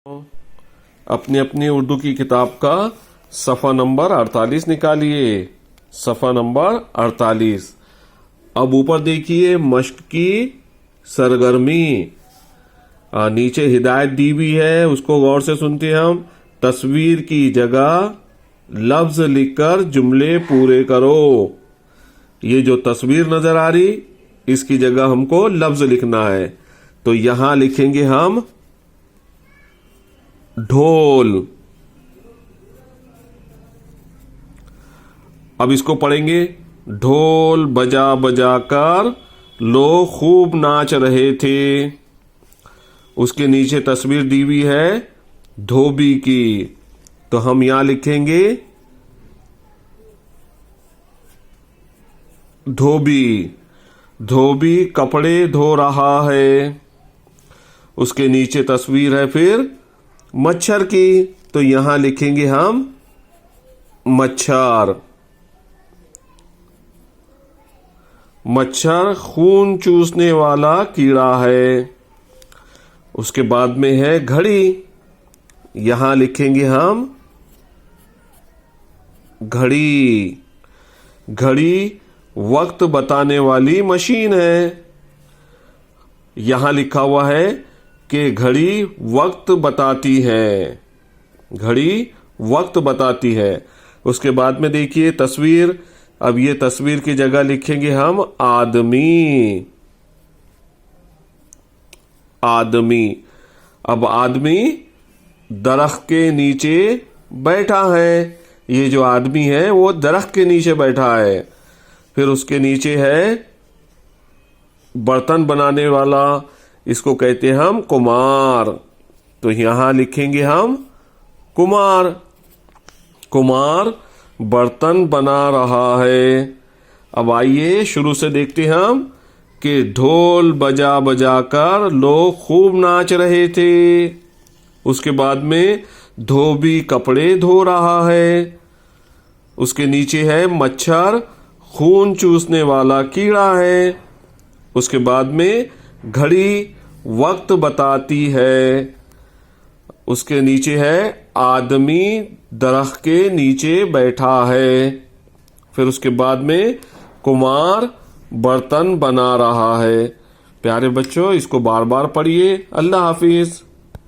अपनी अपनी उर्दू की किताब का सफ़ा नंबर 48 निकालिए। सफ़ा नंबर 48। अब ऊपर देखिए मश्क की सरगर्मी। नीचे हिदायत दी भी है, उसको गौर से सुनते हम। तस्वीर की जगह लफ्ज लिखकर जुमले पूरे करो। ये जो तस्वीर नजर आ रही, इसकी जगह हमको लफ्ज लिखना है। तो यहां लिखेंगे हम ढोल। अब इसको पढ़ेंगे। ढोल बजा बजा कर लोग खूब नाच रहे थे। उसके नीचे तस्वीर दी हुई है धोबी की, तो हम यहां लिखेंगे धोबी। धोबी कपड़े धो रहा है। उसके नीचे तस्वीर है फिर मच्छर की, तो यहां लिखेंगे हम मच्छर। मच्छर खून चूसने वाला कीड़ा है। उसके बाद में है घड़ी, यहां लिखेंगे हम घड़ी। घड़ी वक्त बताने वाली मशीन है। यहां लिखा हुआ है कि घड़ी वक्त बताती है। घड़ी वक्त बताती है। उसके बाद में देखिए तस्वीर। अब ये तस्वीर की जगह लिखेंगे हम आदमी। आदमी। अब आदमी दरख्त के नीचे बैठा है। ये जो आदमी है वो दरख्त के नीचे बैठा है। फिर उसके नीचे है बर्तन बनाने वाला, इसको कहते हैं हम कुम्हार। तो यहां लिखेंगे हम कुम्हार। कुम्हार बर्तन बना रहा है। अब आइए शुरू से देखते हम कि ढोल बजा बजा कर लोग खूब नाच रहे थे। उसके बाद में धोबी कपड़े धो रहा है। उसके नीचे है मच्छर खून चूसने वाला कीड़ा है। उसके बाद में घड़ी वक्त बताती है। उसके नीचे है आदमी दरख्त के नीचे बैठा है। फिर उसके बाद में कुम्हार बर्तन बना रहा है। प्यारे बच्चों, इसको बार बार पढ़िए। अल्लाह हाफिज।